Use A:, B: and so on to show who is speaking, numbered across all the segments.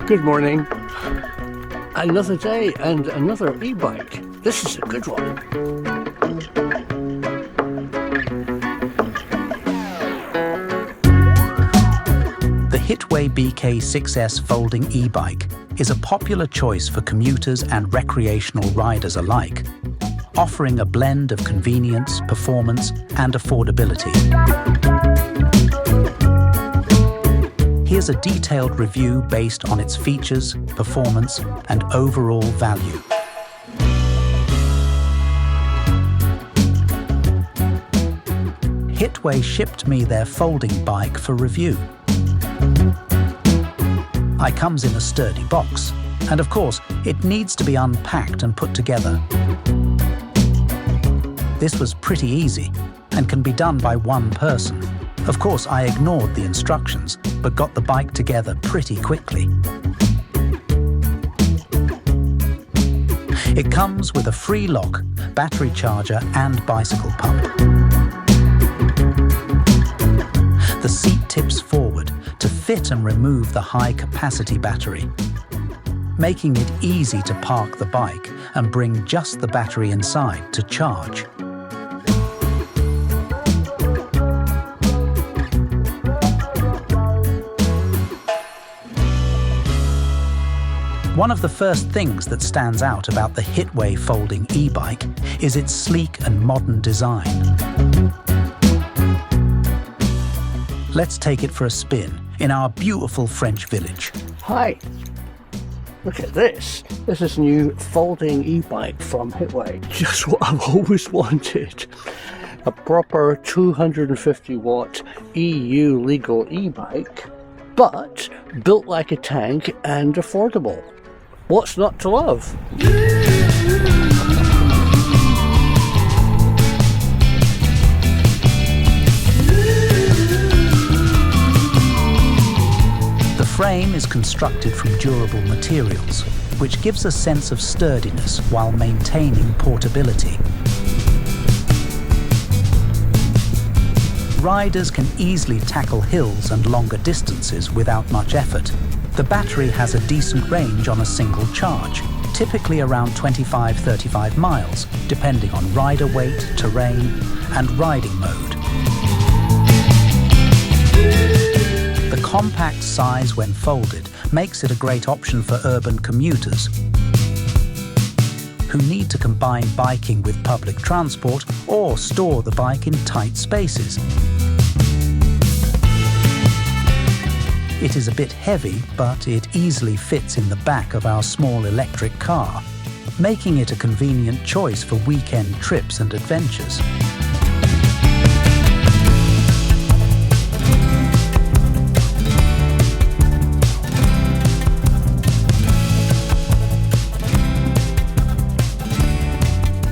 A: Good morning. Another day and another e-bike. This is a good one.
B: The Hitway BK6S folding e-bike is a popular choice for commuters and recreational riders alike, offering a blend of convenience, performance, and affordability. Here's a detailed review based on its features, performance, and overall value. Hitway shipped me their folding bike for review. It comes in a sturdy box, and of course, it needs to be unpacked and put together. This was pretty easy and can be done by one person. Of course, I ignored the instructions, but got the bike together pretty quickly. It comes with a free lock, battery charger, and bicycle pump. The seat tips forward to fit and remove the high-capacity battery, making it easy to park the bike and bring just the battery inside to charge. One of the first things that stands out about the Hitway folding e-bike is its sleek and modern design. Let's take it for a spin in our beautiful French village.
A: Hi. Look at this. This is a new folding e-bike from Hitway. Just what I've always wanted. A proper 250-watt EU legal e-bike, but built like a tank and affordable. What's not to love?
B: The frame is constructed from durable materials, which gives a sense of sturdiness while maintaining portability. Riders can easily tackle hills and longer distances without much effort. The battery has a decent range on a single charge, typically around 25-35 miles, depending on rider weight, terrain, and riding mode. The compact size when folded makes it a great option for urban commuters who need to combine biking with public transport or store the bike in tight spaces. It is a bit heavy, but it easily fits in the back of our small electric car, making it a convenient choice for weekend trips and adventures.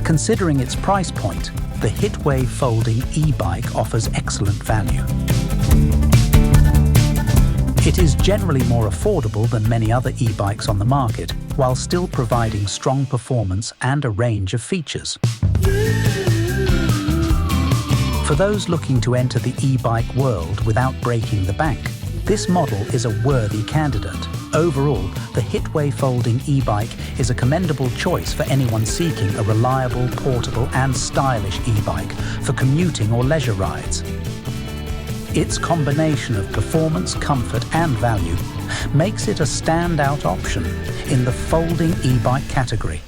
B: Considering its price point, the Hitway folding e-bike offers excellent value. It is generally more affordable than many other e-bikes on the market, while still providing strong performance and a range of features. For those looking to enter the e-bike world without breaking the bank, this model is a worthy candidate. Overall, the Hitway folding e-bike is a commendable choice for anyone seeking a reliable, portable and stylish e-bike for commuting or leisure rides. Its combination of performance, comfort and value makes it a standout option in the folding e-bike category.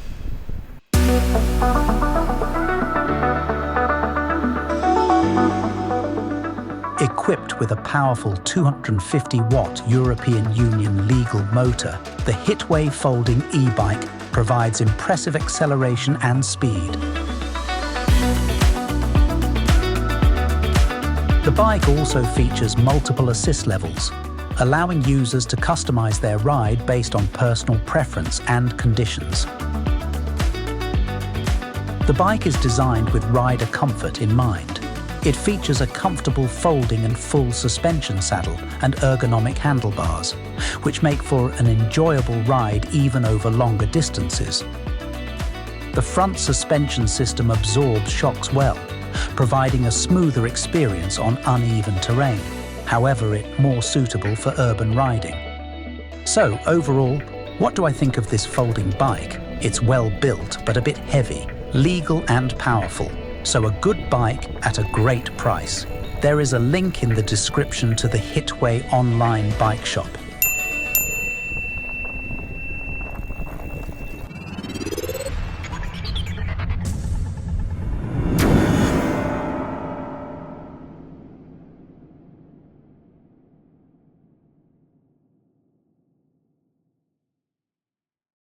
B: Equipped with a powerful 250-watt European Union legal motor, the Hitway folding e-bike provides impressive acceleration and speed. The bike also features multiple assist levels, allowing users to customize their ride based on personal preference and conditions. The bike is designed with rider comfort in mind. It features a comfortable folding and full suspension saddle and ergonomic handlebars, which make for an enjoyable ride even over longer distances. The front suspension system absorbs shocks well, providing a smoother experience on uneven terrain, however, it's more suitable for urban riding. So overall, what do I think of this folding bike? It's well built, but a bit heavy, legal and powerful. So a good bike at a great price. There is a link in the description to the Hitway online bike shop.